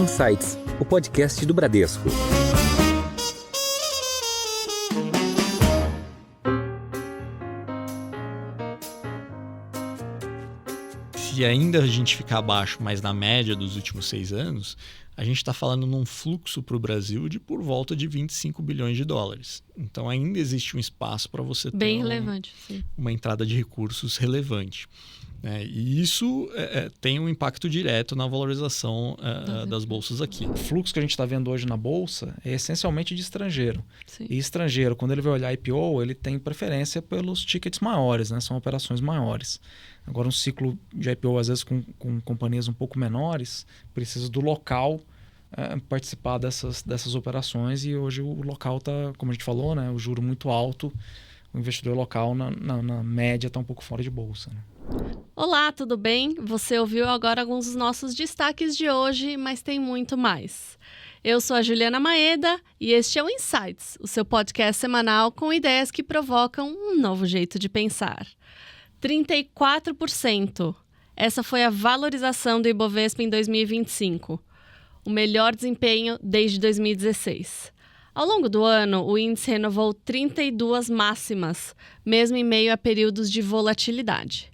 Insights, o podcast do Bradesco. Se ainda a gente ficar abaixo, mas na média dos últimos 6 anos, a gente está falando num fluxo para o Brasil de por volta de 25 bilhões de dólares. Então ainda existe um espaço para você ter bem relevante, sim. Uma entrada de recursos relevante. E isso tem um impacto direto na valorização das bolsas aqui. O fluxo que a gente está vendo hoje na bolsa é essencialmente de estrangeiro. Sim. E estrangeiro, quando ele vai olhar IPO, ele tem preferência pelos tickets maiores, né? São operações maiores. Agora, um ciclo de IPO, às vezes com companhias um pouco menores, precisa do local participar dessas operações. E hoje o local está, como a gente falou, né? O juro muito alto. O investidor local, na média, está um pouco fora de bolsa, né? Olá, tudo bem? Você ouviu agora alguns dos nossos destaques de hoje, mas tem muito mais. Eu sou a Juliana Maeda e este é o Insights, o seu podcast semanal com ideias que provocam um novo jeito de pensar. 34%. Essa foi a valorização do Ibovespa em 2025. O melhor desempenho desde 2016. Ao longo do ano, o índice renovou 32 máximas, mesmo em meio a períodos de volatilidade.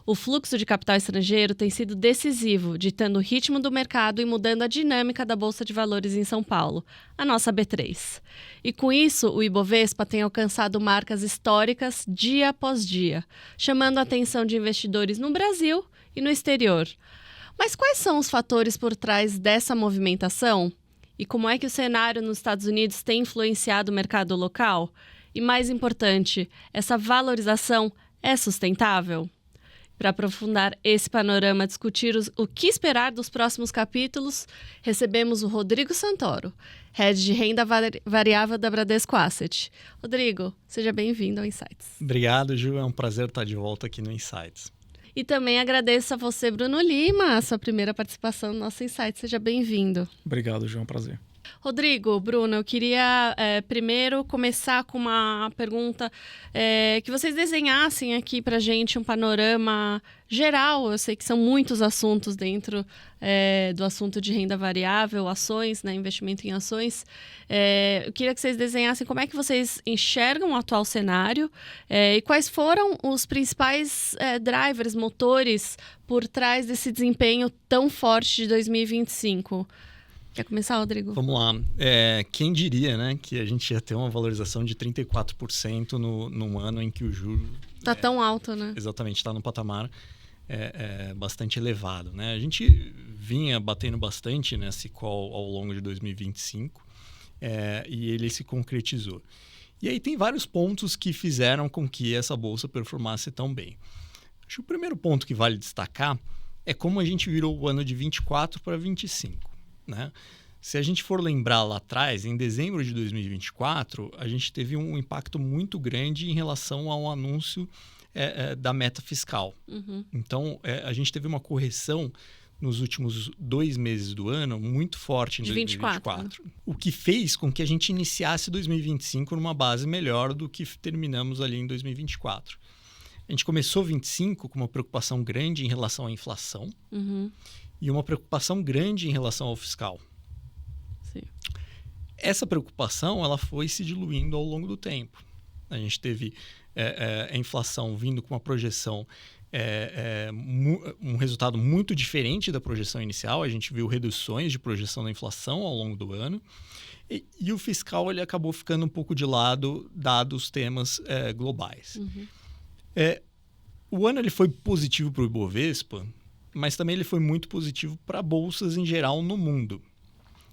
O fluxo de capital estrangeiro tem sido decisivo, ditando o ritmo do mercado e mudando a dinâmica da Bolsa de Valores em São Paulo, a nossa B3. E com isso, o Ibovespa tem alcançado marcas históricas dia após dia, chamando a atenção de investidores no Brasil e no exterior. Mas quais são os fatores por trás dessa movimentação? E como é que o cenário nos Estados Unidos tem influenciado o mercado local? E mais importante, essa valorização é sustentável? Para aprofundar esse panorama, discutir o que esperar dos próximos capítulos, recebemos o Rodrigo Santoro, Head de Renda Variável da Bradesco Asset. Rodrigo, seja bem-vindo ao Insights. Obrigado, Ju. É um prazer estar de volta aqui no Insights. E também agradeço a você, Bruno Lima, a sua primeira participação no nosso Insights. Seja bem-vindo. Obrigado, João. É um prazer. Rodrigo, Bruno, eu queria primeiro começar com uma pergunta que vocês desenhassem aqui para a gente um panorama geral. Eu sei que são muitos assuntos dentro do assunto de renda variável, ações, né, investimento em ações. Eu queria que vocês desenhassem como é que vocês enxergam o atual cenário e quais foram os principais drivers, motores por trás desse desempenho tão forte de 2025. Quer começar, Rodrigo? Vamos lá. Quem diria, né, que a gente ia ter uma valorização de 34% num ano em que o juro... Está tão alto, né? Exatamente, está num patamar bastante elevado, né? A gente vinha batendo bastante nesse call ao longo de 2025 e ele se concretizou. E aí tem vários pontos que fizeram com que essa bolsa performasse tão bem. Acho que o primeiro ponto que vale destacar é como a gente virou o ano de 24 para 25. Né? Se a gente for lembrar lá atrás, em dezembro de 2024, a gente teve um impacto muito grande em relação ao anúncio da meta fiscal. Uhum. Então, a gente teve uma correção nos últimos 2 meses do ano muito forte em 2024. Né? O que fez com que a gente iniciasse 2025 numa base melhor do que terminamos ali em 2024. A gente começou 2025 com uma preocupação grande em relação à inflação. Uhum. E uma preocupação grande em relação ao fiscal. Sim. Essa preocupação ela foi se diluindo ao longo do tempo. A gente teve a inflação vindo com uma projeção, um resultado muito diferente da projeção inicial. A gente viu reduções de projeção da inflação ao longo do ano. E o fiscal ele acabou ficando um pouco de lado, dados os temas globais. Uhum. O ano ele foi positivo para o Ibovespa, mas também ele foi muito positivo para bolsas em geral no mundo.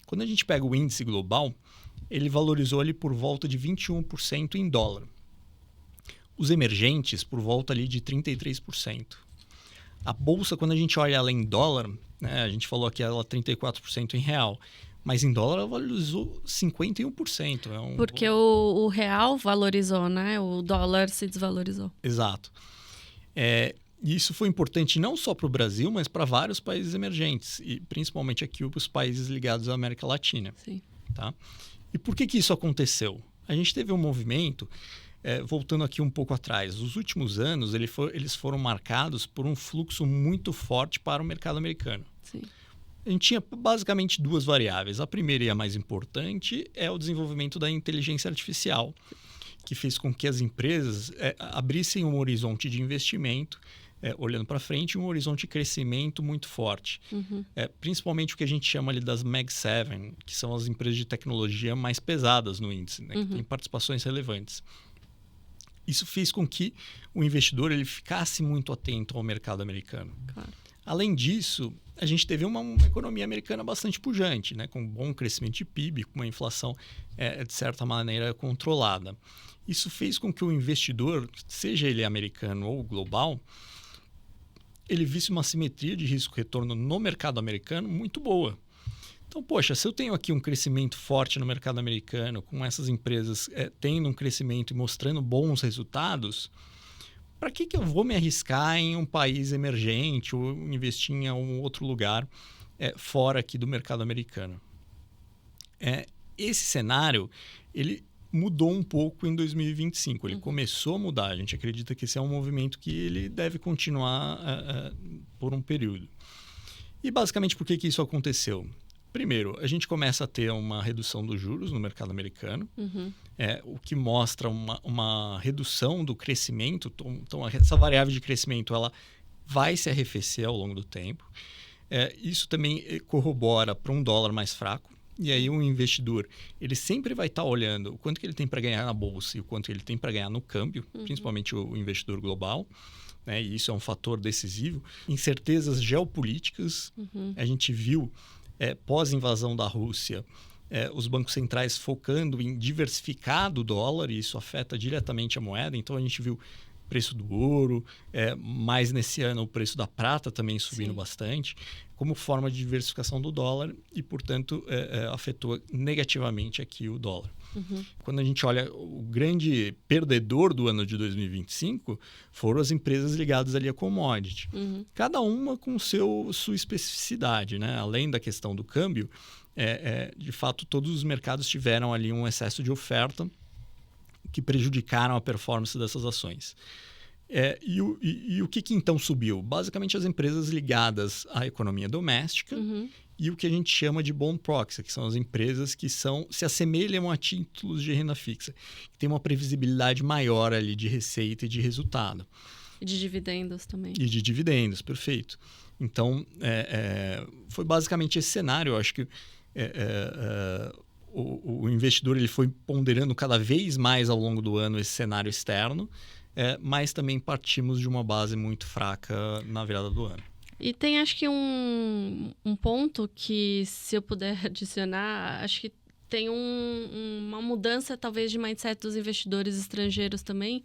Quando a gente pega o índice global, ele valorizou ali por volta de 21% em dólar. Os emergentes, por volta ali de 33%. A bolsa, quando a gente olha ela em dólar, né, a gente falou aqui ela 34% em real, mas em dólar ela valorizou 51%. Porque o real valorizou, né? O dólar se desvalorizou. Exato. E isso foi importante não só para o Brasil, mas para vários países emergentes, e principalmente aqui os países ligados à América Latina. Sim. Tá? E por que isso aconteceu? A gente teve um movimento, voltando aqui um pouco atrás, os últimos anos eles foram marcados por um fluxo muito forte para o mercado americano. Sim. a gente tinha basicamente duas variáveis. A primeira e a mais importante é o desenvolvimento da inteligência artificial, que fez com que as empresas abrissem um horizonte de investimento, olhando para frente, um horizonte de crescimento muito forte. Principalmente o que a gente chama ali das Mag 7, que são as empresas de tecnologia mais pesadas no índice, né, que têm participações relevantes. Isso fez com que o investidor ele ficasse muito atento ao mercado americano. Claro. Além disso, a gente teve uma economia americana bastante pujante, né, com bom crescimento de PIB, com uma inflação, de certa maneira, controlada. Isso fez com que o investidor, seja ele americano ou global, ele visse uma simetria de risco-retorno no mercado americano muito boa. Então, poxa, se eu tenho aqui um crescimento forte no mercado americano, com essas empresas tendo um crescimento e mostrando bons resultados, para que eu vou me arriscar em um país emergente ou investir em um outro lugar fora aqui do mercado americano? Esse cenário, ele mudou um pouco em 2025. Ele começou a mudar. A gente acredita que esse é um movimento que ele deve continuar por um período. E, basicamente, por que isso aconteceu? Primeiro, a gente começa a ter uma redução dos juros no mercado americano, o que mostra uma redução do crescimento. Então, essa variável de crescimento ela vai se arrefecer ao longo do tempo. Isso também corrobora para um dólar mais fraco. E aí o investidor ele sempre vai estar olhando o quanto que ele tem para ganhar na bolsa e o quanto ele tem para ganhar no câmbio, principalmente o investidor global. Né? E isso é um fator decisivo. Incertezas geopolíticas, a gente viu pós-invasão da Rússia, os bancos centrais focando em diversificar o dólar, e isso afeta diretamente a moeda. Então, a gente viu o preço do ouro, mais nesse ano o preço da prata também subindo bastante, como forma de diversificação do dólar e, portanto, afetou negativamente aqui o dólar. Quando a gente olha, o grande perdedor do ano de 2025 foram as empresas ligadas ali a commodity. Cada uma com sua especificidade, né? Além da questão do câmbio, de fato, todos os mercados tiveram ali um excesso de oferta que prejudicaram a performance dessas ações. E o que então subiu? Basicamente, as empresas ligadas à economia doméstica e o que a gente chama de bond proxy, que são as empresas que se assemelham a títulos de renda fixa, que tem uma previsibilidade maior ali de receita e de resultado. E de dividendos também. E de dividendos, perfeito. Então, foi basicamente esse cenário. Eu acho que o investidor ele foi ponderando cada vez mais ao longo do ano esse cenário externo, mas também partimos de uma base muito fraca na virada do ano. E tem, acho que, um ponto que, se eu puder adicionar, acho que tem uma mudança, talvez, de mindset dos investidores estrangeiros também,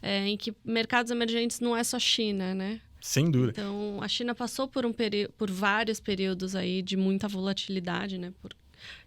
em que mercados emergentes não é só China, né? Sem dúvida. Então, a China passou por vários períodos aí de muita volatilidade, né? Por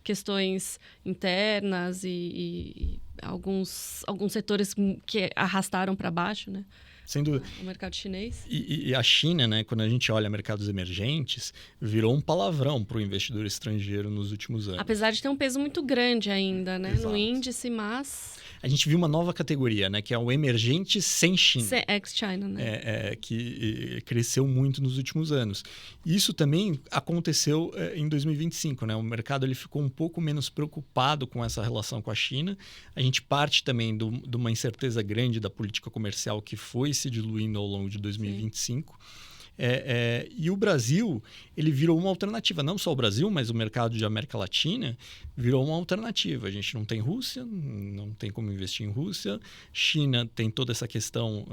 questões internas e alguns setores que arrastaram para baixo, né? Sem dúvida. O mercado chinês. E a China, né, quando a gente olha mercados emergentes, virou um palavrão para o investidor estrangeiro nos últimos anos. Apesar de ter um peso muito grande ainda, né? Exato. No índice, mas... A gente viu uma nova categoria, né, que é o emergente sem China. Ex-China, né? Que cresceu muito nos últimos anos. E isso também aconteceu em 2025, né? O mercado ele ficou um pouco menos preocupado com essa relação com a China. A gente parte também de uma incerteza grande da política comercial que foi se diluindo ao longo de 2025. E o Brasil, ele virou uma alternativa. Não só o Brasil, mas o mercado de América Latina virou uma alternativa. A gente não tem Rússia, não tem como investir em Rússia. China tem toda essa questão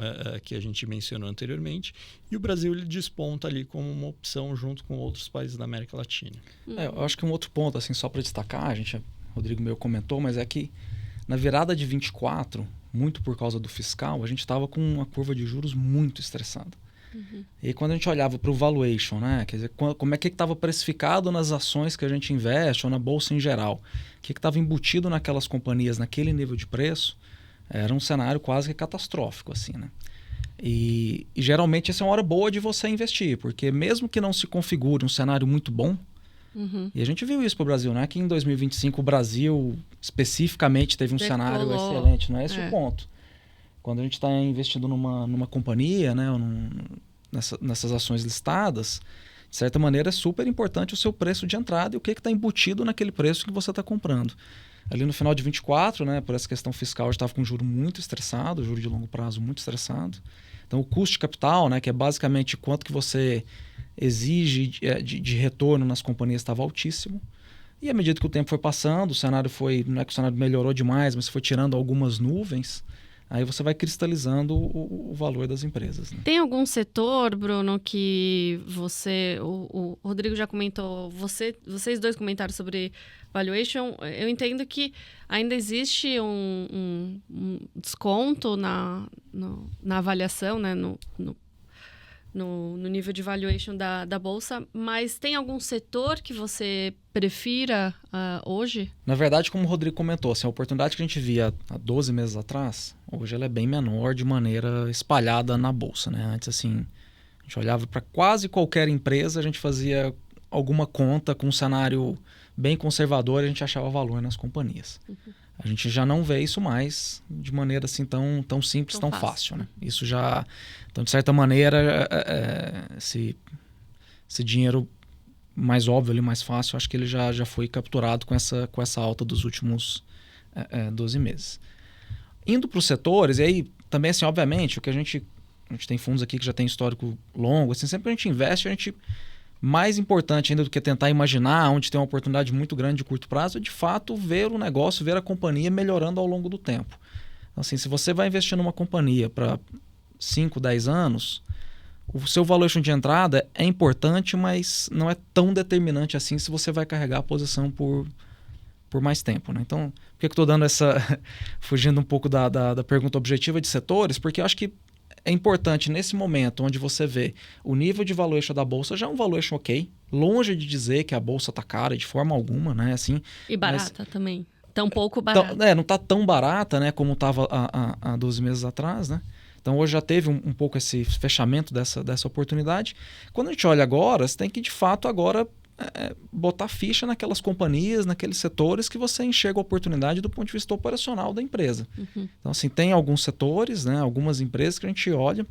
que a gente mencionou anteriormente. E o Brasil, ele desponta ali como uma opção junto com outros países da América Latina. Eu acho que um outro ponto, assim, só para destacar, o Rodrigo meu comentou, mas é que na virada de 24, muito por causa do fiscal, a gente estava com uma curva de juros muito estressada. E quando a gente olhava para o valuation, né? Quer dizer, como é que estava precificado nas ações que a gente investe ou na bolsa em geral, o que estava embutido naquelas companhias, naquele nível de preço, era um cenário quase que catastrófico, assim, né? E geralmente essa é uma hora boa de você investir, porque mesmo que não se configure um cenário muito bom, e a gente viu isso para o Brasil, né? Que em 2025 o Brasil especificamente teve um cenário excelente, não é esse o ponto. Quando a gente está investindo numa companhia, né, nessas ações listadas, de certa maneira, é super importante o seu preço de entrada e o que está embutido naquele preço que você está comprando. Ali no final de 24, né, por essa questão fiscal, eu estava com juro muito estressado, juro de longo prazo muito estressado. Então, o custo de capital, né, que é basicamente quanto que você exige de retorno nas companhias, estava altíssimo. E à medida que o tempo foi passando, o cenário foi, não é que o cenário melhorou demais, mas foi tirando algumas nuvens, aí você vai cristalizando o valor das empresas. Né? Tem algum setor, Bruno, que o Rodrigo já comentou, vocês dois comentaram sobre valuation. Eu entendo que ainda existe um desconto na avaliação, né, no nível de valuation da Bolsa, mas tem algum setor que você prefira hoje? Na verdade, como o Rodrigo comentou, assim, a oportunidade que a gente via há 12 meses atrás, hoje ela é bem menor de maneira espalhada na Bolsa. Né? Antes, assim, a gente olhava para quase qualquer empresa, a gente fazia alguma conta com um cenário bem conservador e a gente achava valor nas companhias. Uhum. A gente já não vê isso mais de maneira assim tão simples, tão fácil. Né? Isso já... Então, de certa maneira, esse dinheiro mais óbvio, ali, mais fácil, acho que ele já foi capturado com essa alta dos últimos 12 meses. Indo para os setores, e aí também, assim, obviamente, o que a gente tem fundos aqui que já tem histórico longo, assim, sempre que a gente investe, mais importante ainda do que tentar imaginar onde tem uma oportunidade muito grande de curto prazo, é de fato ver o negócio, ver a companhia melhorando ao longo do tempo. Então, assim, se você vai investir numa companhia para 5, 10 anos, o seu valuation de entrada é importante, mas não é tão determinante assim se você vai carregar a posição por mais tempo. Né? Então, por que eu estou dando fugindo um pouco da pergunta objetiva de setores? Porque eu acho que é importante nesse momento onde você vê o nível de valuation da Bolsa já é um valuation ok, longe de dizer que a Bolsa está cara de forma alguma, né? Assim, e barata também. Tão pouco barata. Não está tão barata, né, como estava há 12 meses atrás, né? Então hoje já teve um pouco esse fechamento dessa oportunidade. Quando a gente olha agora, você tem que de fato agora botar ficha naquelas companhias, naqueles setores que você enxerga a oportunidade do ponto de vista operacional da empresa. Uhum. Então, assim, tem alguns setores, né, algumas empresas que a gente olha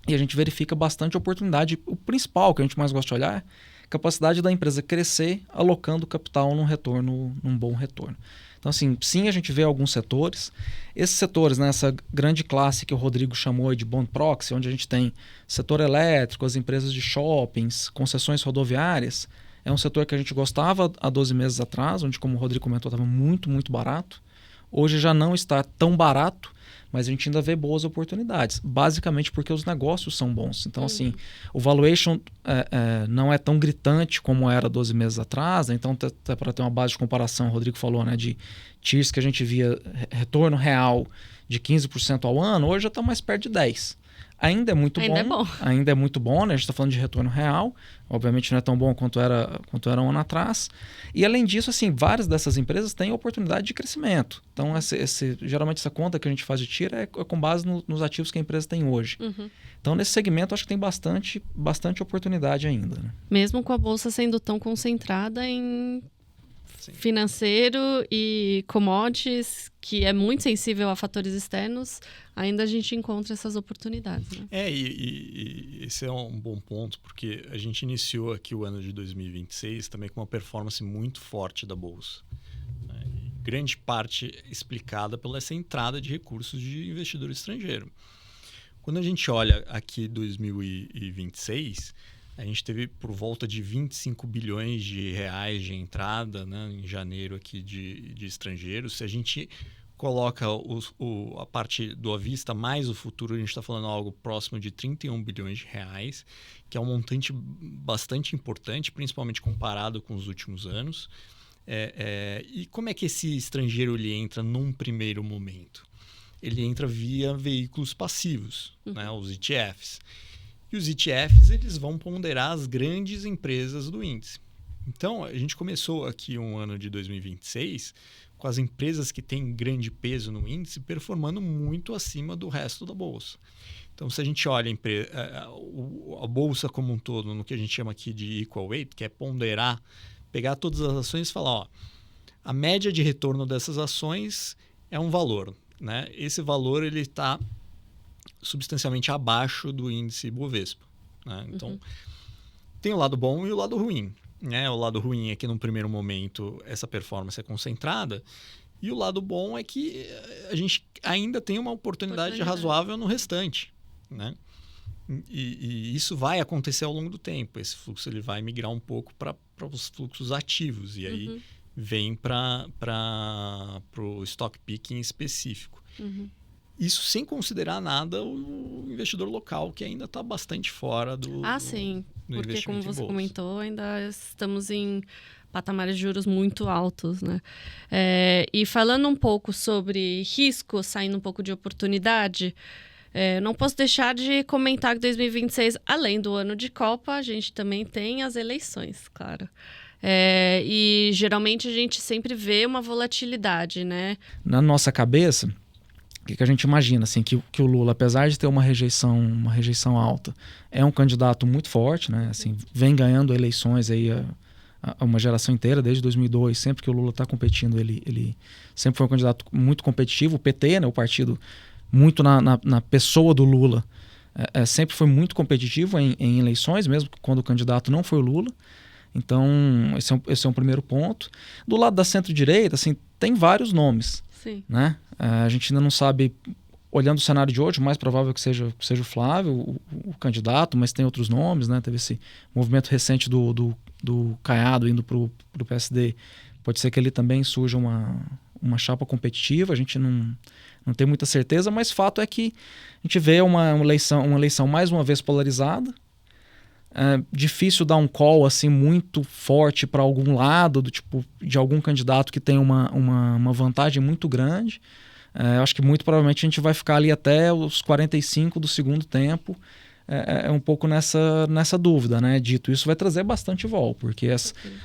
e a gente verifica bastante oportunidade. O principal que a gente mais gosta de olhar é a capacidade da empresa crescer alocando capital num bom retorno. Então, assim, sim, a gente vê alguns setores. Esses setores, né, essa grande classe que o Rodrigo chamou de bond proxy, onde a gente tem setor elétrico, as empresas de shoppings, concessões rodoviárias, é um setor que a gente gostava há 12 meses atrás, onde, como o Rodrigo comentou, estava muito, muito barato. Hoje já não está tão barato, mas a gente ainda vê boas oportunidades, basicamente porque os negócios são bons. Então, assim, o valuation não é tão gritante como era 12 meses atrás, né? Então, para ter uma base de comparação, o Rodrigo falou, né, de TIRs que a gente via retorno real de 15% ao ano, hoje já está mais perto de 10%. Ainda é muito bom. Ainda é muito bom, né? A gente está falando de retorno real. Obviamente não é tão bom quanto era um ano atrás. E além disso, assim, várias dessas empresas têm oportunidade de crescimento. Então, geralmente essa conta que a gente faz de TIR é com base nos ativos que a empresa tem hoje. Uhum. Então, nesse segmento, acho que tem bastante oportunidade ainda. Né? Mesmo com a Bolsa sendo tão concentrada em financeiro e commodities, que é muito sensível a fatores externos, ainda a gente encontra essas oportunidades. Né? E esse é um bom ponto, porque a gente iniciou aqui o ano de 2026 também com uma performance muito forte da Bolsa. Né? Grande parte explicada pela essa entrada de recursos de investidor estrangeiro. Quando a gente olha aqui 2026... a gente teve por volta de 25 bilhões de reais de entrada, né, em janeiro aqui de estrangeiros. Se a gente coloca a parte do à vista mais o futuro, a gente está falando algo próximo de 31 bilhões de reais, que é um montante bastante importante, principalmente comparado com os últimos anos. E como é que esse estrangeiro ele entra num primeiro momento? Ele entra via veículos passivos, né, os ETFs. E os ETFs eles vão ponderar as grandes empresas do índice. Então, a gente começou aqui um ano de 2026 com as empresas que têm grande peso no índice performando muito acima do resto da Bolsa. Então, se a gente olha a Bolsa como um todo, no que a gente chama aqui de equal weight, que é ponderar, pegar todas as ações e falar, a média de retorno dessas ações é um valor. Né? Esse valor ele está substancialmente abaixo do índice Bovespa. Né? Então, tem o lado bom e o lado ruim. Né? O lado ruim é que, num primeiro momento, essa performance é concentrada. E o lado bom é que a gente ainda tem uma oportunidade razoável no restante. Né? E isso vai acontecer ao longo do tempo. Esse fluxo ele vai migrar um pouco para os fluxos ativos. E aí vem para o stock picking específico. Isso sem considerar nada o investidor local, que ainda está bastante fora do sim. do Porque, como investimento em você bolsa. comentou, ainda estamos em patamares de juros muito altos, né? E falando um pouco sobre risco, saindo um pouco de oportunidade, não posso deixar de comentar que 2026, além do ano de Copa, a gente também tem as eleições, claro. E geralmente a gente sempre vê uma volatilidade, né? Na nossa cabeça, o que a gente imagina? Assim, que o Lula, apesar de ter uma rejeição alta, é um candidato muito forte, né? Assim, vem ganhando eleições aí a uma geração inteira, desde 2002, sempre que o Lula está competindo, ele sempre foi um candidato muito competitivo. O PT, né, o partido, muito na pessoa do Lula, sempre foi muito competitivo em eleições, mesmo quando o candidato não foi o Lula. Então, esse é um primeiro ponto. Do lado da centro-direita, assim, tem vários nomes. Sim. Né? A gente ainda não sabe, olhando o cenário de hoje, o mais provável que seja o Flávio, o candidato, mas tem outros nomes, né? Teve esse movimento recente do Caiado indo para o PSD. Pode ser que ele também surja uma chapa competitiva, a gente não tem muita certeza, mas fato é que a gente vê uma eleição mais uma vez polarizada. Difícil dar um call assim muito forte para algum lado, do tipo de algum candidato que tem uma vantagem muito grande. Eu acho que muito provavelmente a gente vai ficar ali até os 45 do segundo tempo, um pouco nessa dúvida, né? Dito isso, vai trazer bastante vol, porque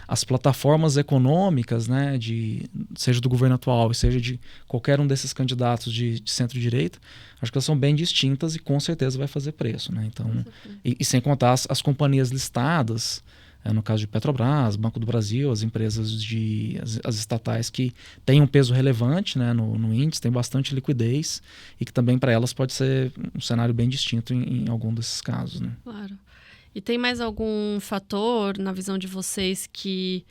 as plataformas econômicas, né, seja do governo atual, seja de qualquer um desses candidatos de centro-direita, acho que elas são bem distintas e com certeza vai fazer preço, né? Então, e sem contar as companhias listadas, no caso de Petrobras, Banco do Brasil, as empresas as estatais que têm um peso relevante, né, no índice, tem bastante liquidez e que também para elas pode ser um cenário bem distinto em algum desses casos. Né? Claro. E tem mais algum fator, na visão de vocês, que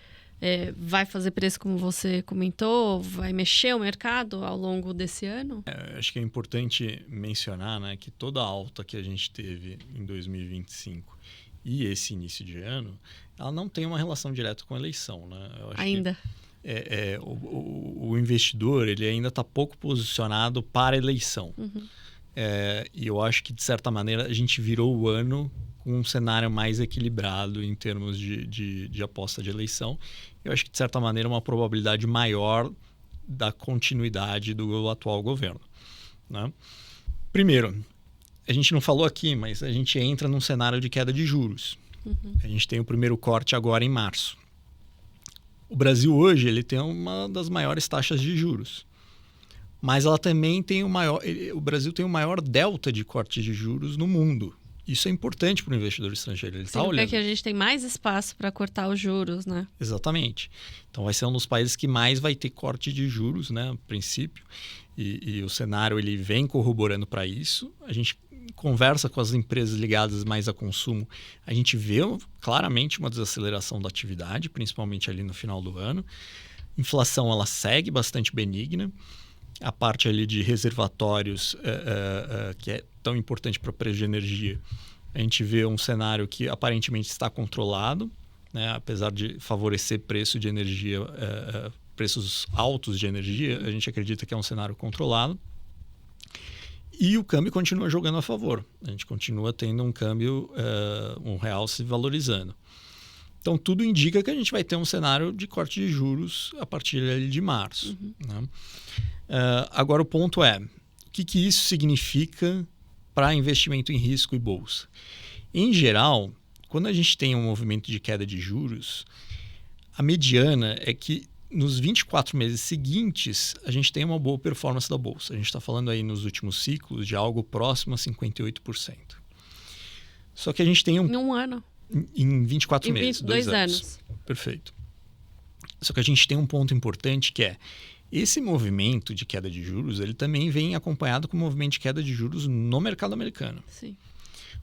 vai fazer preço, como você comentou, vai mexer o mercado ao longo desse ano? Acho que é importante mencionar, né, que toda a alta que a gente teve em 2025 e esse início de ano, ela não tem uma relação direta com a eleição. Né? Eu acho ainda. Que, o investidor ele ainda está pouco posicionado para a eleição. E eu acho que, de certa maneira, a gente virou o ano com um cenário mais equilibrado em termos de aposta de eleição. Eu acho que, de certa maneira, uma probabilidade maior da continuidade do atual governo. Né? Primeiro, a gente não falou aqui, mas a gente entra num cenário de queda de juros. A gente tem o primeiro corte agora em março. O Brasil hoje ele tem uma das maiores taxas de juros. Mas ela também tem o Brasil tem o maior delta de corte de juros no mundo. Isso é importante para o investidor estrangeiro. Ele está olhando. Que a gente tem mais espaço para cortar os juros, né? Exatamente. Então vai ser um dos países que mais vai ter corte de juros, né, a princípio. E o cenário ele vem corroborando para isso. A gente conversa com as empresas ligadas mais a consumo, a gente vê claramente uma desaceleração da atividade, principalmente ali no final do ano. Inflação ela segue bastante benigna. A parte ali de reservatórios, que é tão importante para o preço de energia, a gente vê um cenário que aparentemente está controlado, né? Apesar de favorecer preço de energia, preços altos de energia, a gente acredita que é um cenário controlado. E o câmbio continua jogando a favor. A gente continua tendo um câmbio, um real se valorizando. Então, tudo indica que a gente vai ter um cenário de corte de juros a partir ali de março. Né? Agora, o ponto é, o que isso significa para investimento em risco e bolsa? Em geral, quando a gente tem um movimento de queda de juros, a mediana é que nos 24 meses seguintes, a gente tem uma boa performance da bolsa. A gente está falando aí nos últimos ciclos de algo próximo a 58%. Só que a gente tem em um ano. Em 24 meses. 22 anos. Perfeito. Só que a gente tem um ponto importante que é esse movimento de queda de juros, ele também vem acompanhado com o movimento de queda de juros no mercado americano. Sim.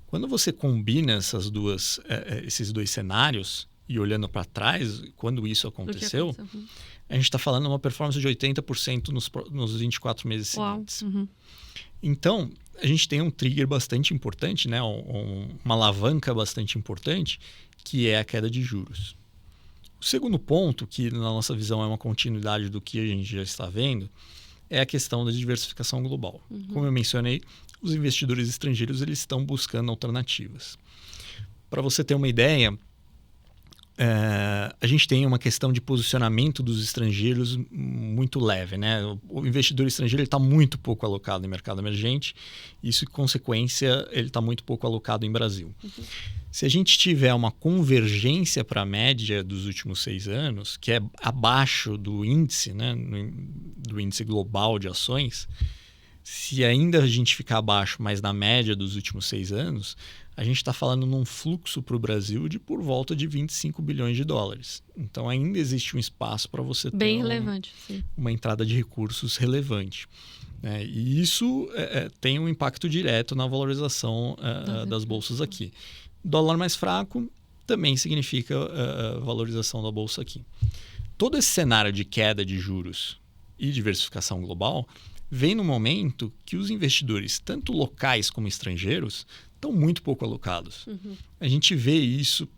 Quando você combina esses dois cenários, e olhando para trás, quando isso aconteceu, a gente está falando de uma performance de 80% nos 24 meses seguintes. Então, a gente tem um trigger bastante importante, né? Uma alavanca bastante importante, que é a queda de juros. O segundo ponto, que na nossa visão é uma continuidade do que a gente já está vendo, é a questão da diversificação global. Como eu mencionei, os investidores estrangeiros eles estão buscando alternativas. Para você ter uma ideia, a gente tem uma questão de posicionamento dos estrangeiros muito leve, né? O investidor estrangeiro está muito pouco alocado em mercado emergente, isso, em consequência, ele está muito pouco alocado em Brasil. Se a gente tiver uma convergência para a média dos últimos 6 anos, que é abaixo do índice, né? Do índice global de ações, se ainda a gente ficar abaixo, mas na média dos últimos 6 anos, a gente está falando num fluxo para o Brasil de por volta de 25 bilhões de dólares. Então, ainda existe um espaço para você ter relevante, sim. Uma entrada de recursos relevante. E isso tem um impacto direto na valorização das bolsas aqui. Dólar mais fraco também significa a valorização da bolsa aqui. Todo esse cenário de queda de juros e diversificação global vem no momento que os investidores, tanto locais como estrangeiros, estão muito pouco alocados. A gente vê isso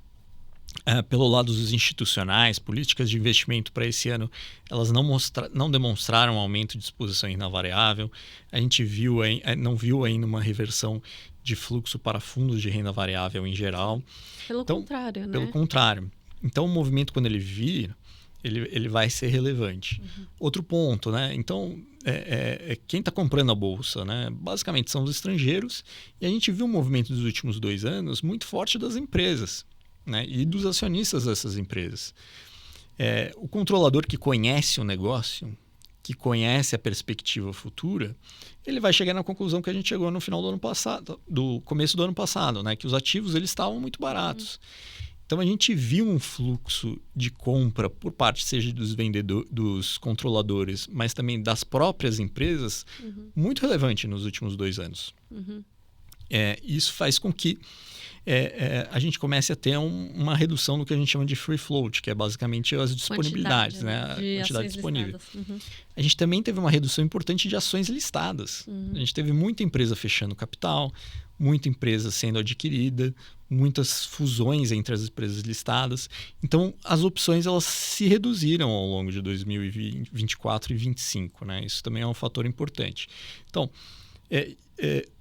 pelo lado dos institucionais, políticas de investimento para esse ano, elas não demonstraram aumento de exposição em renda variável. A gente não viu ainda uma reversão de fluxo para fundos de renda variável em geral. Pelo contrário, né? Pelo contrário. Então, o movimento, quando ele vir, ele vai ser relevante. Outro ponto, né? Então, quem está comprando a bolsa, né? Basicamente são os estrangeiros, e a gente viu um movimento dos últimos 2 anos muito forte das empresas, né? E dos acionistas dessas empresas. O controlador que conhece o negócio, que conhece a perspectiva futura, ele vai chegar na conclusão que a gente chegou no final do ano passado, do começo do ano passado, né? Que os ativos eles estavam muito baratos. Então, a gente viu um fluxo de compra por parte, seja dos vendedores, dos controladores, mas também das próprias empresas, muito relevante nos últimos 2 anos. Isso faz com que a gente comece a ter uma redução do que a gente chama de free float, que é basicamente as disponibilidades, a quantidade disponível. A gente também teve uma redução importante de ações listadas. A gente teve muita empresa fechando capital, muita empresa sendo adquirida, muitas fusões entre as empresas listadas. Então, as opções elas se reduziram ao longo de 2024 e 2025. Né? Isso também é um fator importante. Então,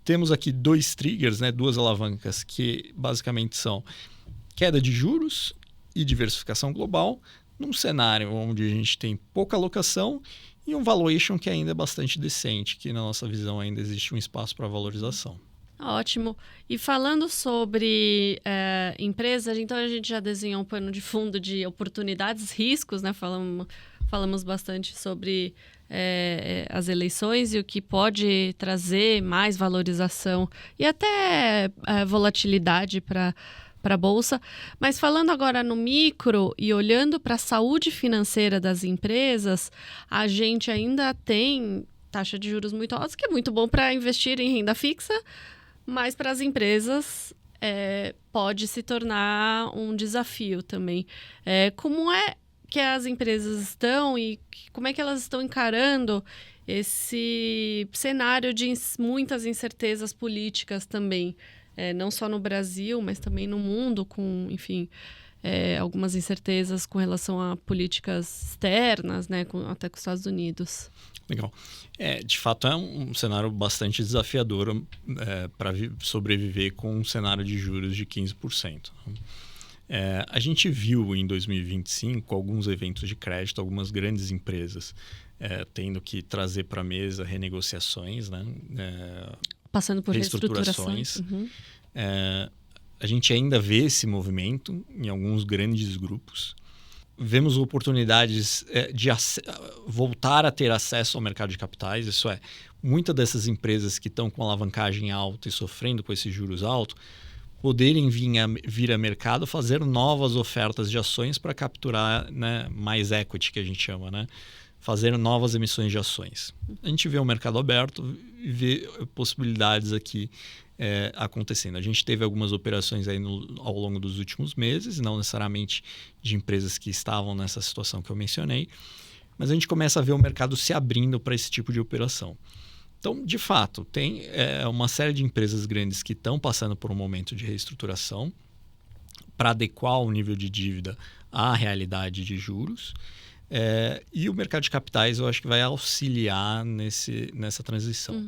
temos aqui 2 triggers, né? 2 alavancas que basicamente são queda de juros e diversificação global, num cenário onde a gente tem pouca alocação e um valuation que ainda é bastante decente, que na nossa visão ainda existe um espaço para valorização. Ótimo. E falando sobre empresas, então a gente já desenhou um pano de fundo de oportunidades, riscos, né? Falamos bastante sobre as eleições e o que pode trazer mais valorização e até volatilidade para a Bolsa. Mas falando agora no micro e olhando para a saúde financeira das empresas, a gente ainda tem taxa de juros muito alta, que é muito bom para investir em renda fixa, mas para as empresas pode se tornar um desafio também. Como é que as empresas estão e como é que elas estão encarando esse cenário de muitas incertezas políticas também? Não só no Brasil, mas também no mundo, com, enfim, algumas incertezas com relação a políticas externas, né, até com os Estados Unidos. Legal. De fato, é um cenário bastante desafiador para sobreviver com um cenário de juros de 15%. A gente viu em 2025 alguns eventos de crédito, algumas grandes empresas tendo que trazer para a mesa renegociações, né? Passando por reestruturações. A gente ainda vê esse movimento em alguns grandes grupos. Vemos oportunidades de voltar a ter acesso ao mercado de capitais. Isso muitas dessas empresas que estão com alavancagem alta e sofrendo com esses juros altos, poderem vir a mercado fazer novas ofertas de ações para capturar, né, mais equity, que a gente chama, né? Fazer novas emissões de ações. A gente vê o mercado aberto e vê possibilidades aqui acontecendo. A gente teve algumas operações aí ao longo dos últimos meses, não necessariamente de empresas que estavam nessa situação que eu mencionei, mas a gente começa a ver o mercado se abrindo para esse tipo de operação. Então, de fato, tem uma série de empresas grandes que estão passando por um momento de reestruturação para adequar o nível de dívida à realidade de juros. E o mercado de capitais, eu acho que vai auxiliar nessa transição.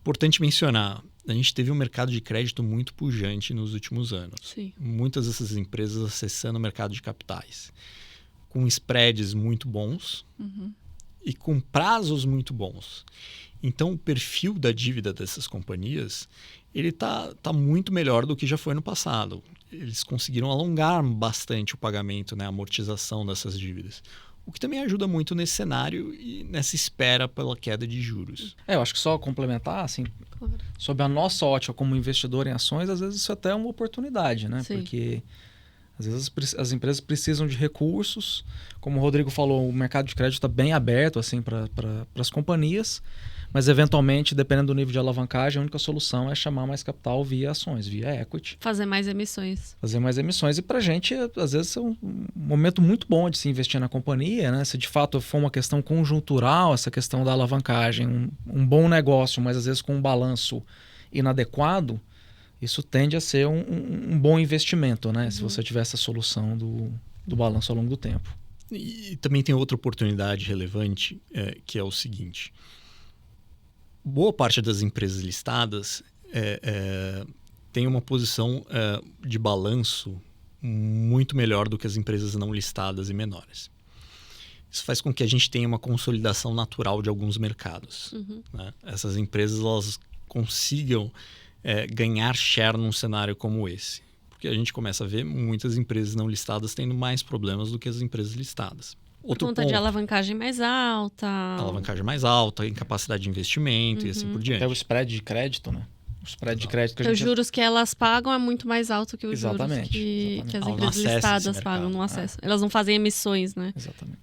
Importante mencionar, a gente teve um mercado de crédito muito pujante nos últimos anos. Sim. Muitas dessas empresas acessando o mercado de capitais, com spreads muito bons e com prazos muito bons. Então, o perfil da dívida dessas companhias, ele tá muito melhor do que já foi no passado. Eles conseguiram alongar bastante o pagamento, né, a amortização dessas dívidas. O que também ajuda muito nesse cenário e nessa espera pela queda de juros. Eu acho que só complementar, assim, sob a nossa ótica como investidor em ações, às vezes isso até é uma oportunidade, né? Sim. Porque às vezes as empresas precisam de recursos. Como o Rodrigo falou, o mercado de crédito está bem aberto assim, para as companhias, mas eventualmente, dependendo do nível de alavancagem, a única solução é chamar mais capital via ações, via equity. Fazer mais emissões. Fazer mais emissões. E para a gente, às vezes, é um momento muito bom de se investir na companhia, né? Se de fato for uma questão conjuntural, essa questão da alavancagem, um bom negócio, mas às vezes com um balanço inadequado, isso tende a ser um bom investimento, né? Se você tiver essa solução do balanço ao longo do tempo. E também tem outra oportunidade relevante, que é o seguinte. Boa parte das empresas listadas tem uma posição de balanço muito melhor do que as empresas não listadas e menores. Isso faz com que a gente tenha uma consolidação natural de alguns mercados. Né? Essas empresas elas consigam ganhar share num cenário como esse. Porque a gente começa a ver muitas empresas não listadas tendo mais problemas do que as empresas listadas. Por conta de alavancagem mais alta. Alavancagem mais alta, incapacidade de investimento e assim por diante. Até o spread de crédito, né? O spread de crédito que a Os gente... juros que elas pagam é muito mais alto que os juros que as empresas listadas pagam no acesso. Elas não fazem emissões, né? Exatamente.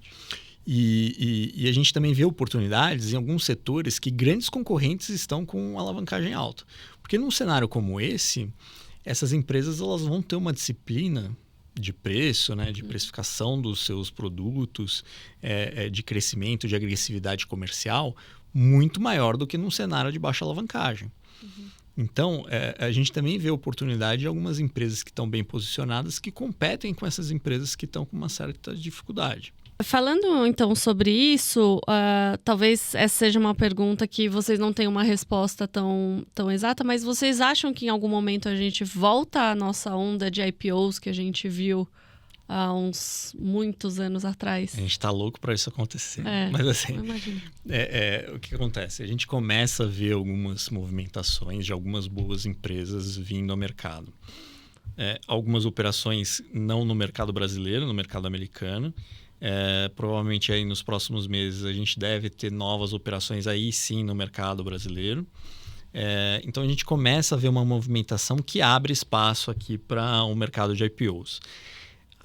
E a gente também vê oportunidades em alguns setores que grandes concorrentes estão com alavancagem alta. Porque num cenário como esse, essas empresas elas vão ter uma disciplina de preço, né, de precificação dos seus produtos, de crescimento, de agressividade comercial, muito maior do que num cenário de baixa alavancagem. Então, a gente também vê oportunidade em algumas empresas que estão bem posicionadas que competem com essas empresas que estão com uma certa dificuldade. Falando então sobre isso, talvez essa seja uma pergunta que vocês não tenham uma resposta tão exata, mas vocês acham que em algum momento a gente volta à nossa onda de IPOs que a gente viu há muitos anos atrás? A gente está louco para isso acontecer. Mas assim, o que acontece? A gente começa a ver algumas movimentações de algumas boas empresas vindo ao mercado. Algumas operações não no mercado brasileiro, no mercado americano. Provavelmente aí nos próximos meses a gente deve ter novas operações aí sim no mercado brasileiro. Então a gente começa a ver uma movimentação que abre espaço aqui para o mercado de IPOs.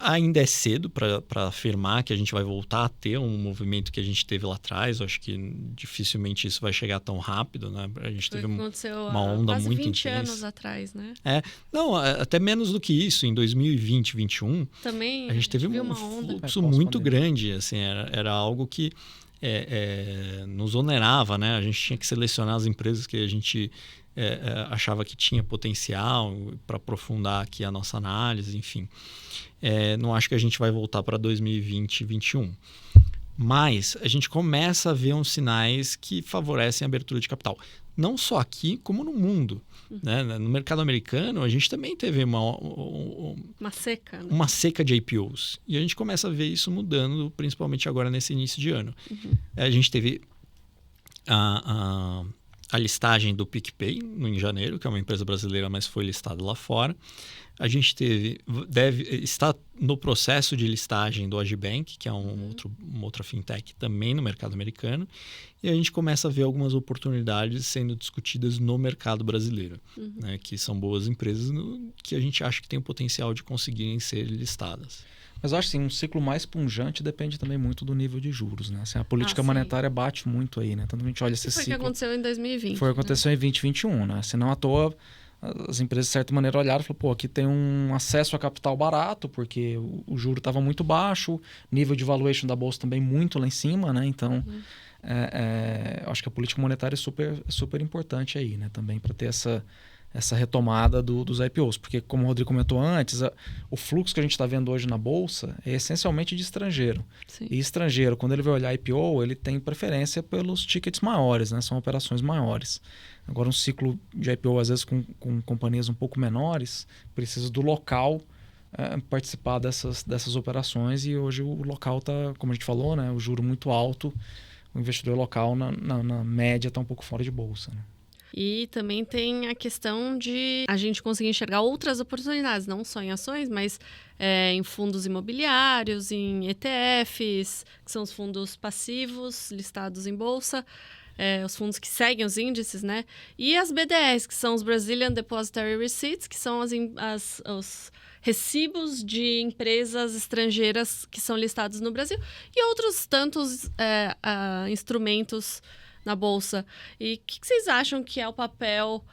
Ainda é cedo para afirmar que a gente vai voltar a ter um movimento que a gente teve lá atrás. Eu acho que dificilmente isso vai chegar tão rápido, né? A gente teve uma onda muito intensa. 20 anos atrás, né? Não, até menos do que isso. Em 2020, 2021, também a gente teve uma um onda. fluxo muito grande. Assim, era algo que nos onerava, né? A gente tinha que selecionar as empresas que a gente achava que tinha potencial para aprofundar aqui a nossa análise, enfim. Não acho que a gente vai voltar para 2020 e 2021. Mas a gente começa a ver uns sinais que favorecem a abertura de capital. Não só aqui, como no mundo. Né? No mercado americano, a gente também teve uma seca. Né? Uma seca de IPOs. E a gente começa a ver isso mudando, principalmente agora nesse início de ano. A gente teve a listagem do PicPay em janeiro, que é uma empresa brasileira, mas foi listada lá fora. A gente está no processo de listagem do Agibank, que é uma outra fintech também no mercado americano. E a gente começa a ver algumas oportunidades sendo discutidas no mercado brasileiro, né, que são boas empresas que a gente acha que tem o potencial de conseguirem ser listadas. Mas eu acho que um ciclo mais pungente depende também muito do nível de juros, né? Assim, a política sim. monetária bate muito aí, né? Tanto que a gente olha esse Foi o ciclo... que aconteceu em 2020. Foi o que aconteceu em 2021, né? Se não à toa, as empresas, de certa maneira, olharam e falaram, pô, aqui tem um acesso a capital barato, porque o juro estava muito baixo, nível de valuation da bolsa também muito lá em cima, né? Então, acho que a política monetária é super importante aí, né? Também para ter essa retomada dos IPOs. Porque, como o Rodrigo comentou antes, o fluxo que a gente está vendo hoje na bolsa é essencialmente de estrangeiro. Sim. E estrangeiro, quando ele vai olhar IPO, ele tem preferência pelos tickets maiores, né? São operações maiores. Agora, um ciclo de IPO, às vezes com companhias um pouco menores, precisa do local participar dessas operações. E hoje o local está, como a gente falou, né? O juro muito alto. O investidor local, na média, está um pouco fora de bolsa, né? E também tem a questão de a gente conseguir enxergar outras oportunidades, não só em ações, mas em fundos imobiliários, em ETFs, que são os fundos passivos listados em bolsa, os fundos que seguem os índices, né? E as BDRs, que são os Brazilian Depositary Receipts, que são os recibos de empresas estrangeiras que são listados no Brasil, e outros tantos instrumentos na bolsa. E o que vocês acham que é o papel,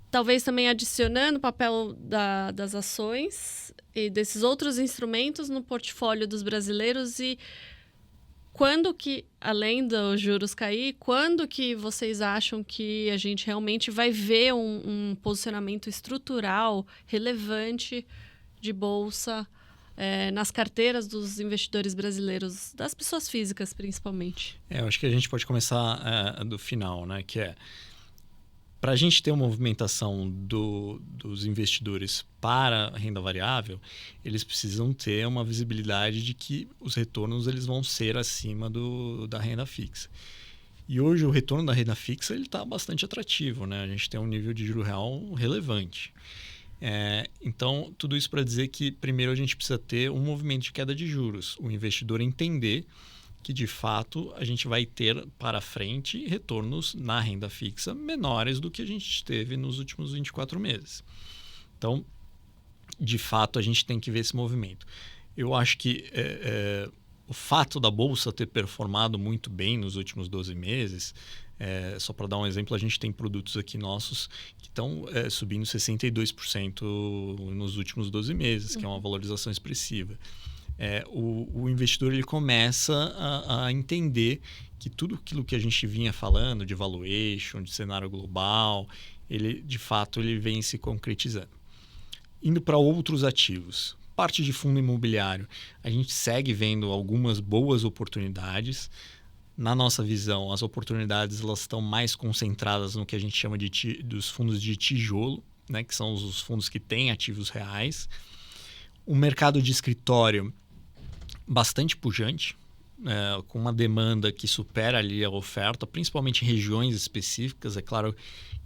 talvez também adicionando o papel das ações e desses outros instrumentos no portfólio dos brasileiros, e quando que, além dos juros cair, quando que vocês acham que a gente realmente vai ver um posicionamento estrutural relevante de bolsa nas carteiras dos investidores brasileiros, das pessoas físicas principalmente? Eu acho que a gente pode começar do final, né? Que é, para a gente ter uma movimentação dos investidores para a renda variável, eles precisam ter uma visibilidade de que os retornos eles vão ser acima da renda fixa. E hoje o retorno da renda fixa está bastante atrativo, né? A gente tem um nível de juro real relevante. Então, tudo isso para dizer que, primeiro, a gente precisa ter um movimento de queda de juros. O investidor entender que, de fato, a gente vai ter para frente retornos na renda fixa menores do que a gente teve nos últimos 24 meses. Então, de fato, a gente tem que ver esse movimento. Eu acho que o fato da Bolsa ter performado muito bem nos últimos 12 meses... só para dar um exemplo, a gente tem produtos aqui nossos que estão subindo 62% nos últimos 12 meses, que é uma valorização expressiva. O investidor ele começa a entender que tudo aquilo que a gente vinha falando de valuation, de cenário global, ele, de fato, ele vem se concretizando. Indo para outros ativos. Parte de fundo imobiliário, a gente segue vendo algumas boas oportunidades. Na nossa visão, as oportunidades elas estão mais concentradas no que a gente chama dos fundos de tijolo, né, que são os fundos que têm ativos reais. O mercado de escritório bastante pujante, com uma demanda que supera ali a oferta, principalmente em regiões específicas. É claro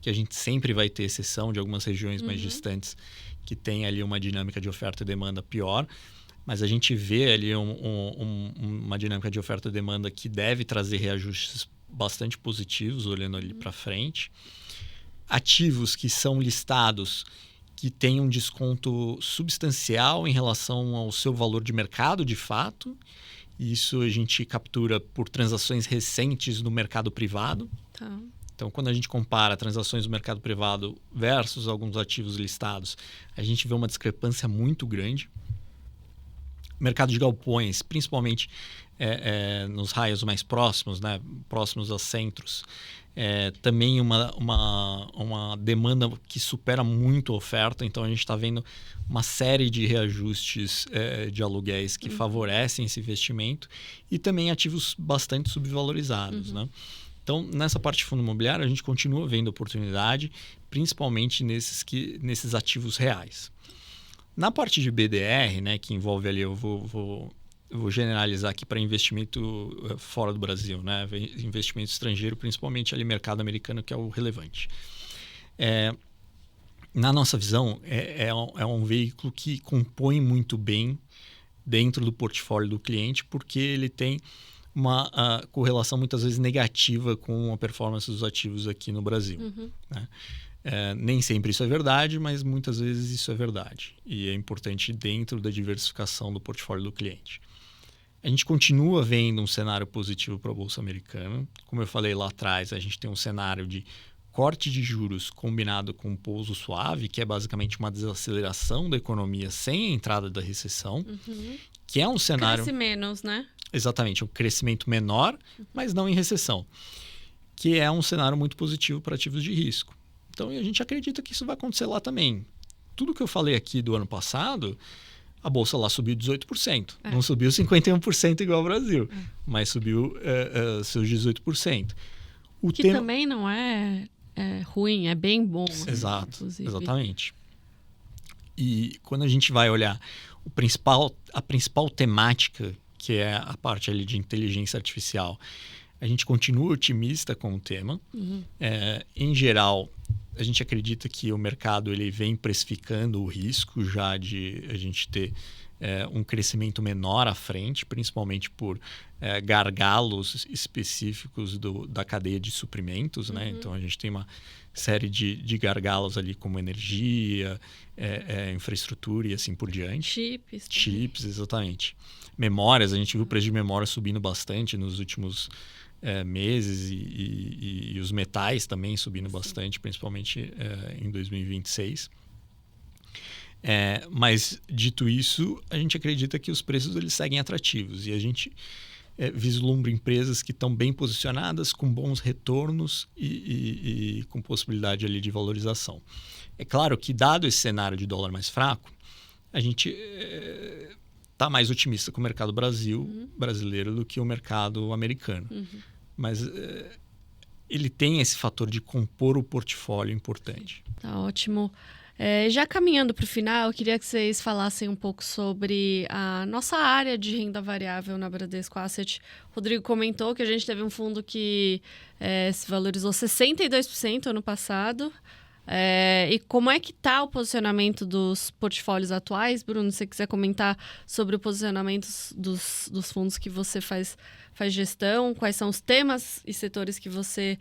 que a gente sempre vai ter exceção de algumas regiões mais distantes que tem ali uma dinâmica de oferta e demanda pior. Mas a gente vê ali uma dinâmica de oferta e demanda que deve trazer reajustes bastante positivos, olhando ali para frente. Ativos que são listados, que têm um desconto substancial em relação ao seu valor de mercado, de fato. Isso a gente captura por transações recentes no mercado privado. Tá. Então, quando a gente compara transações do mercado privado versus alguns ativos listados, a gente vê uma discrepância muito grande. Mercado de galpões, principalmente nos raios mais próximos, né, próximos aos centros, também uma demanda que supera muito a oferta. Então, a gente está vendo uma série de reajustes de aluguéis que favorecem esse investimento e também ativos bastante subvalorizados, né? Então, nessa parte de fundo imobiliário, a gente continua vendo oportunidade, principalmente nesses ativos reais. Na parte de BDR, né, que envolve ali, eu vou generalizar aqui para investimento fora do Brasil, né, investimento estrangeiro, principalmente ali mercado americano, que é o relevante. Na nossa visão, é um veículo que compõe muito bem dentro do portfólio do cliente, porque ele tem uma correlação muitas vezes negativa com a performance dos ativos aqui no Brasil. Né? Nem sempre isso é verdade, mas muitas vezes isso é verdade. E é importante dentro da diversificação do portfólio do cliente. A gente continua vendo um cenário positivo para a Bolsa Americana. Como eu falei lá atrás, a gente tem um cenário de corte de juros combinado com um pouso suave, que é basicamente uma desaceleração da economia sem a entrada da recessão, que é um cenário... Cresce menos, né? Exatamente, um crescimento menor, mas não em recessão, que é um cenário muito positivo para ativos de risco. Então, a gente acredita que isso vai acontecer lá também. Tudo que eu falei aqui do ano passado, a Bolsa lá subiu 18%. Não subiu 51% igual ao Brasil, mas subiu seus 18%. Também não é ruim, é bem bom. Exato, inclusive. Exatamente. E quando a gente vai olhar a principal temática, que é a parte ali de inteligência artificial, a gente continua otimista com o tema. Em geral, a gente acredita que o mercado ele vem precificando o risco já de a gente ter um crescimento menor à frente, principalmente por gargalos específicos da cadeia de suprimentos, né? Então, a gente tem uma série de gargalos ali como energia, infraestrutura e assim por diante. Chips, exatamente. Memórias, a gente viu o preço de memória subindo bastante nos últimos meses e os metais também subindo bastante, principalmente em 2026. Mas, dito isso, a gente acredita que os preços eles seguem atrativos e a gente vislumbra empresas que estão bem posicionadas, com bons retornos e com possibilidade ali de valorização. É claro que, dado esse cenário de dólar mais fraco, a gente está mais otimista com o mercado brasileiro do que o mercado americano. Mas ele tem esse fator de compor o portfólio importante. Tá ótimo. Já caminhando para o final, eu queria que vocês falassem um pouco sobre a nossa área de renda variável na Bradesco Asset. O Rodrigo comentou que a gente teve um fundo que se valorizou 62% ano passado. E como é que está o posicionamento dos portfólios atuais? Bruno, se você quiser comentar sobre o posicionamento dos fundos que você faz gestão, quais são os temas e setores que você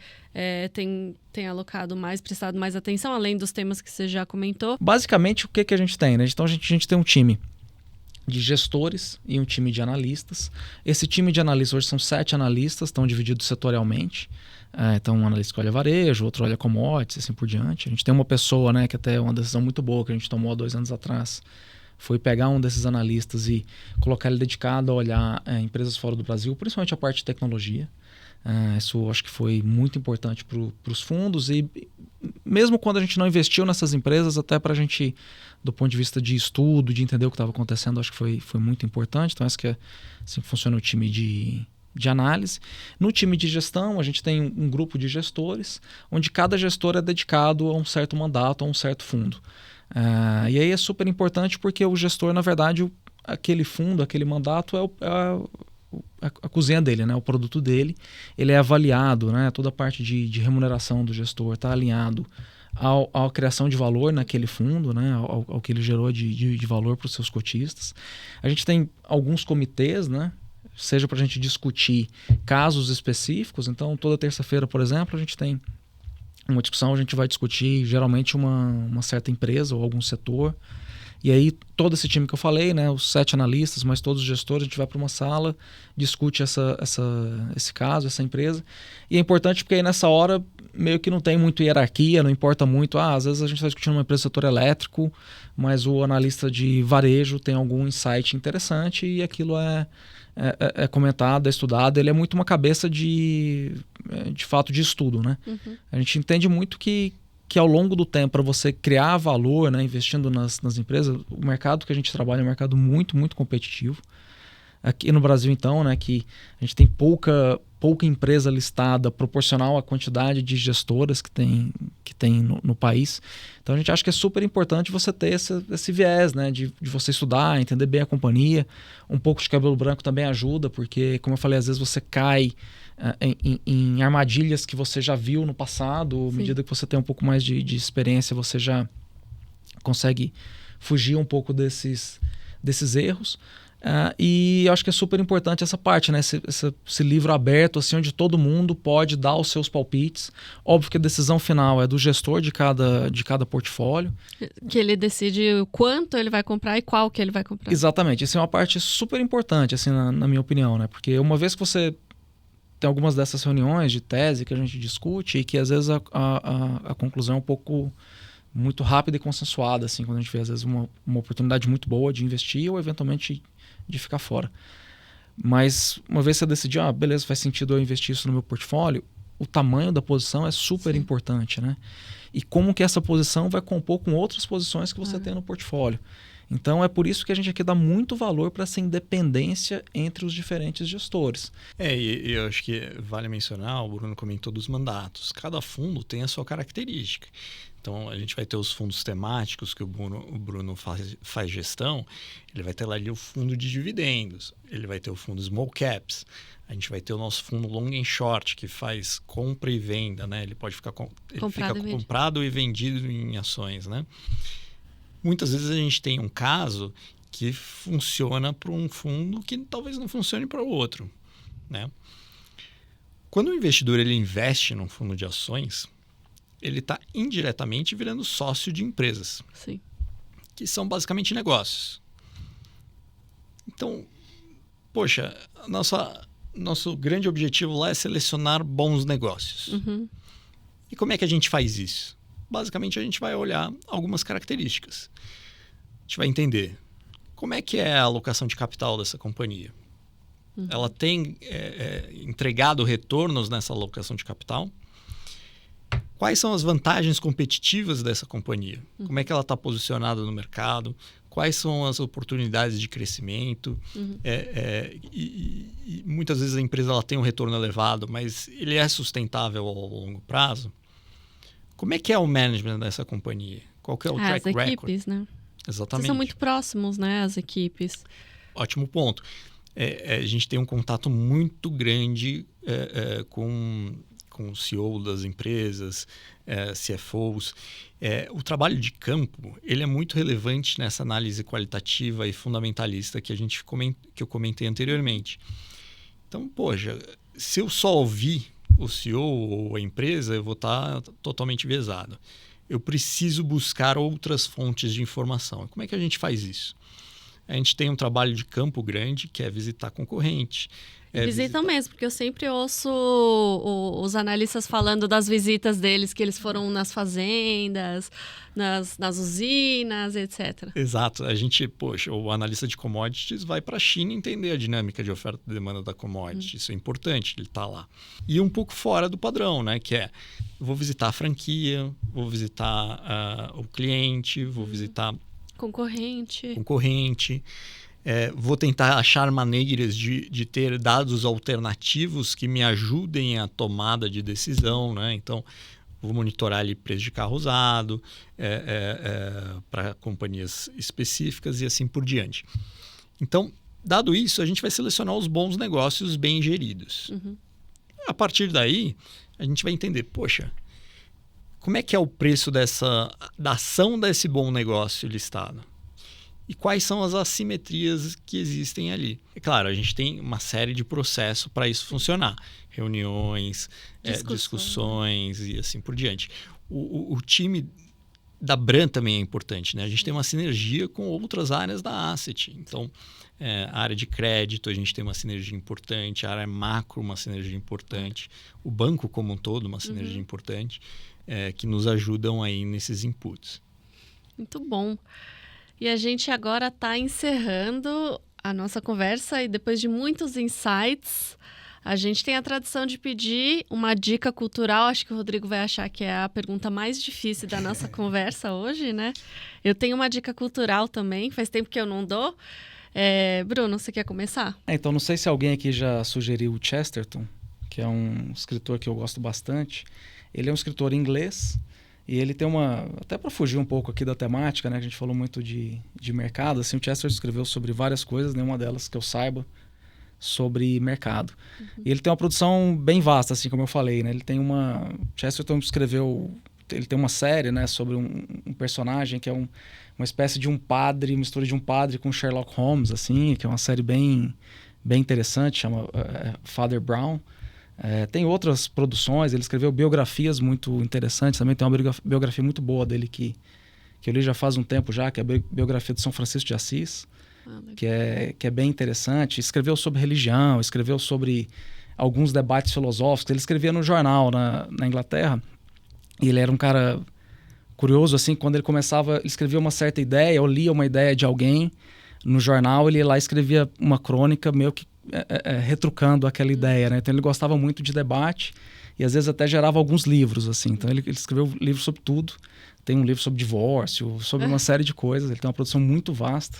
tem alocado mais, prestado mais atenção, além dos temas que você já comentou? Basicamente, o que a gente tem, né? Então, a gente tem um time de gestores e um time de analistas. Esse time de analistas, hoje são 7 analistas, estão divididos setorialmente. Então, um analista que olha varejo, outro olha commodities, assim por diante. A gente tem uma pessoa, né, que até é uma decisão muito boa que a gente tomou há 2 anos atrás, foi pegar um desses analistas e colocar ele dedicado a olhar empresas fora do Brasil, principalmente a parte de tecnologia. Isso acho que foi muito importante para os fundos e mesmo quando a gente não investiu nessas empresas, até para a gente, do ponto de vista de estudo, de entender o que estava acontecendo, acho que foi muito importante. Então, acho que é assim que funciona o time de análise. No time de gestão, a gente tem um grupo de gestores, onde cada gestor é dedicado a um certo mandato, a um certo fundo. E aí é super importante porque o gestor, na verdade, aquele fundo, aquele mandato é a cozinha dele, né? O produto dele. Ele é avaliado, né? Toda a parte de remuneração do gestor está alinhado à criação de valor naquele fundo, né? Ao que ele gerou de valor para os seus cotistas. A gente tem alguns comitês, né? Seja para a gente discutir casos específicos. Então, toda terça-feira, por exemplo, a gente tem uma discussão, a gente vai discutir geralmente uma certa empresa ou algum setor. E aí, todo esse time que eu falei, né, os 7 analistas, mas todos os gestores, a gente vai para uma sala, discute esse caso, essa empresa. E é importante porque aí nessa hora meio que não tem muito hierarquia, não importa muito. Às vezes a gente está discutindo uma empresa do setor elétrico, mas o analista de varejo tem algum insight interessante e aquilo é comentado, é estudado. Ele é muito uma cabeça de fato de estudo, né? A gente entende muito que ao longo do tempo, para você criar valor, né, investindo nas empresas, o mercado que a gente trabalha é um mercado muito, muito competitivo. Aqui no Brasil, então, né, que a gente tem pouca empresa listada proporcional à quantidade de gestoras que tem no país. Então, a gente acha que é super importante você ter esse viés, né, de você estudar, entender bem a companhia. Um pouco de cabelo branco também ajuda, porque, como eu falei, às vezes você cai em armadilhas que você já viu no passado. À medida que você tem um pouco mais de experiência, você já consegue fugir um pouco desses erros. E eu acho que é super importante essa parte, né? Esse livro aberto, assim, onde todo mundo pode dar os seus palpites. Óbvio que a decisão final é do gestor de cada portfólio. Que ele decide o quanto ele vai comprar e qual que ele vai comprar. Exatamente. Isso é uma parte super importante, assim, na minha opinião, né? Porque uma vez que você tem algumas dessas reuniões de tese que a gente discute e que às vezes a conclusão é um pouco muito rápida e consensuada, assim, quando a gente vê às vezes uma oportunidade muito boa de investir ou eventualmente de ficar fora. Mas uma vez que você decidir, beleza, faz sentido eu investir isso no meu portfólio, o tamanho da posição é super importante, né? E como que essa posição vai compor com outras posições que você tem no portfólio. Então é por isso que a gente aqui dá muito valor para essa independência entre os diferentes gestores. E eu acho que vale mencionar, o Bruno comentou dos mandatos. Cada fundo tem a sua característica. Então, a gente vai ter os fundos temáticos que o Bruno faz gestão. Ele vai ter lá ali o fundo de dividendos. Ele vai ter o fundo Small Caps. A gente vai ter o nosso fundo Long and Short, que faz compra e venda, né? Ele pode ficar comprado e vendido em ações, né? Muitas vezes a gente tem um caso que funciona para um fundo que talvez não funcione para o outro, né? Quando o investidor ele investe num fundo de ações, ele está indiretamente virando sócio de empresas. Sim. Que são basicamente negócios. Então, poxa, nosso grande objetivo lá é selecionar bons negócios. Uhum. E como é que a gente faz isso? Basicamente, a gente vai olhar algumas características. A gente vai entender como é que é a alocação de capital dessa companhia. Uhum. Ela tem entregado retornos nessa alocação de capital? Quais são as vantagens competitivas dessa companhia? Como é que ela está posicionada no mercado? Quais são as oportunidades de crescimento? Uhum. E muitas vezes a empresa ela tem um retorno elevado, mas ele é sustentável ao longo prazo? Como é que é o management dessa companhia? Qual que é o track record? As equipes, né? Exatamente. Vocês são muito próximos, né? As equipes. Ótimo ponto. A gente tem um contato muito grande com o CEO das empresas, CFOs. O trabalho de campo ele é muito relevante nessa análise qualitativa e fundamentalista que eu comentei anteriormente. Então, poxa, se eu só ouvir o CEO ou a empresa, eu vou estar totalmente enviesado. Eu preciso buscar outras fontes de informação. Como é que a gente faz isso? A gente tem um trabalho de campo grande, que é visitar concorrente. Visitam mesmo, porque eu sempre ouço os analistas falando das visitas deles, que eles foram nas fazendas, nas usinas, etc. Exato. A gente, o analista de commodities vai para a China entender a dinâmica de oferta e demanda da commodity. Isso é importante, ele está lá. E um pouco fora do padrão, né? Que é, vou visitar a franquia, vou visitar o cliente, vou visitar... Concorrente. Vou tentar achar maneiras de ter dados alternativos que me ajudem a tomada de decisão, né? Então, vou monitorar ali preço de carro usado para companhias específicas e assim por diante. Então, dado isso, a gente vai selecionar os bons negócios bem geridos. Uhum. A partir daí, a gente vai entender, como é que é o preço da ação desse bom negócio listado? E quais são as assimetrias que existem ali? É claro, a gente tem uma série de processos para isso funcionar. Reuniões, discussões e assim por diante. O time da Bram também é importante, né? A gente tem uma sinergia com outras áreas da asset. Então, a área de crédito, a gente tem uma sinergia importante. A área macro, uma sinergia importante. O banco como um todo, uma sinergia importante. Que nos ajudam aí nesses inputs. Muito bom. E a gente agora está encerrando a nossa conversa e depois de muitos insights, a gente tem a tradição de pedir uma dica cultural. Acho que o Rodrigo vai achar que é a pergunta mais difícil da nossa conversa hoje, né? Eu tenho uma dica cultural também, faz tempo que eu não dou. Bruno, você quer começar? Então, não sei se alguém aqui já sugeriu o Chesterton, que é um escritor que eu gosto bastante. Ele é um escritor inglês. E ele tem até para fugir um pouco aqui da temática, né? A gente falou muito de mercado, assim, o Chesterton escreveu sobre várias coisas, nenhuma delas que eu saiba sobre mercado. Uhum. E ele tem uma produção bem vasta, assim, como eu falei, né? Chesterton ele tem uma série, né, sobre um personagem que é um uma espécie de um padre, mistura de um padre com Sherlock Holmes, assim, que é uma série bem interessante, chama Father Brown. Tem outras produções, ele escreveu biografias muito interessantes, também tem uma biografia muito boa dele que eu li já faz um tempo já, que é a biografia de São Francisco de Assis, que é bem interessante. Escreveu sobre religião, escreveu sobre alguns debates filosóficos. Ele escrevia no jornal na Inglaterra, e ele era um cara curioso, assim, quando ele começava, ele escrevia uma certa ideia, ou lia uma ideia de alguém no jornal, ele ia lá e escrevia uma crônica meio que retrucando aquela ideia, né? Então ele gostava muito de debate e às vezes até gerava alguns livros, assim. Então ele escreveu livros sobre tudo. Tem um livro sobre divórcio, sobre uma série de coisas. Ele tem uma produção muito vasta.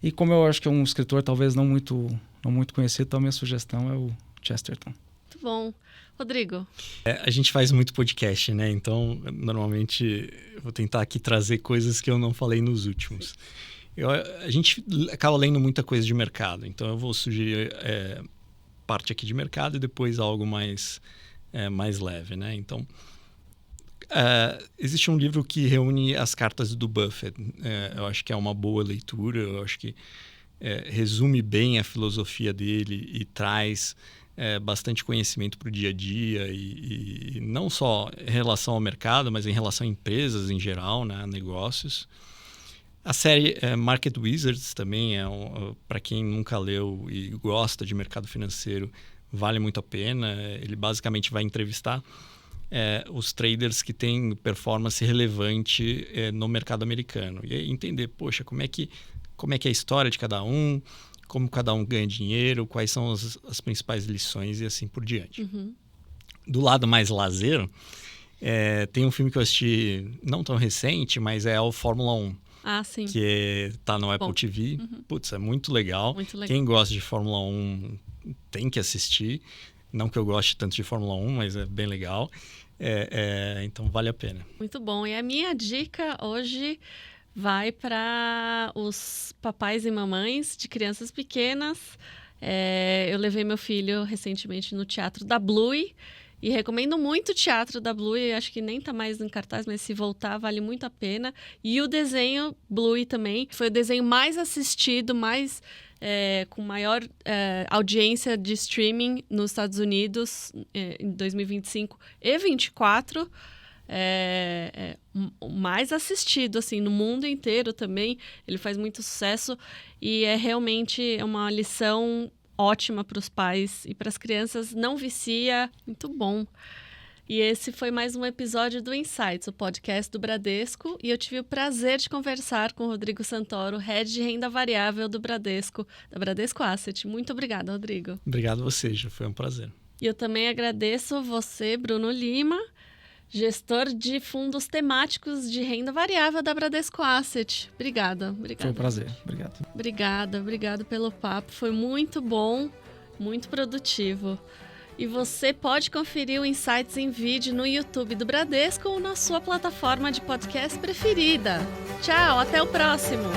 E como eu acho que é um escritor talvez não muito conhecido, então a minha sugestão é o Chesterton. Muito bom. Rodrigo? A gente faz muito podcast, né? Então, normalmente, eu vou tentar aqui trazer coisas que eu não falei nos últimos. A gente acaba lendo muita coisa de mercado, então eu vou sugerir parte aqui de mercado e depois algo mais leve, né? Então, existe um livro que reúne as cartas do Buffett. Eu acho que é uma boa leitura, eu acho que resume bem a filosofia dele e traz bastante conhecimento para o dia a dia e não só em relação ao mercado, mas em relação a empresas em geral, né? Negócios. A série Market Wizards também para quem nunca leu e gosta de mercado financeiro, vale muito a pena. Ele basicamente vai entrevistar os traders que têm performance relevante no mercado americano. E aí entender, poxa, como é que é a história de cada um, como cada um ganha dinheiro, quais são as principais lições e assim por diante. Uhum. Do lado mais lazer, tem um filme que eu assisti não tão recente, mas é o Fórmula 1. Ah, sim. Que tá no Apple TV. Uhum. Putz, é muito legal. Muito legal. Quem gosta de Fórmula 1 tem que assistir. Não que eu goste tanto de Fórmula 1, mas é bem legal. Então vale a pena. Muito bom. E a minha dica hoje vai para os papais e mamães de crianças pequenas. Eu levei meu filho recentemente no Teatro da Bluey. E recomendo muito o Teatro da Bluey, acho que nem está mais em cartaz, mas se voltar vale muito a pena. E o desenho Bluey também, foi o desenho mais assistido, com maior audiência de streaming nos Estados Unidos em 2025 e 2024. O mais assistido, assim, no mundo inteiro também. Ele faz muito sucesso e é realmente uma lição ótima para os pais e para as crianças, não vicia, muito bom. E esse foi mais um episódio do Insights, o podcast do Bradesco, e eu tive o prazer de conversar com o Rodrigo Santoro, Head de Renda Variável do Bradesco, da Bradesco Asset. Muito obrigada, Rodrigo. Obrigado a você, já foi um prazer. E eu também agradeço você, Bruno Lima, gestor de fundos temáticos de renda variável da Bradesco Asset. Obrigada. Foi um prazer. Obrigado. Obrigado pelo papo. Foi muito bom, muito produtivo. E você pode conferir o Insights em vídeo no YouTube do Bradesco ou na sua plataforma de podcast preferida. Tchau, até o próximo!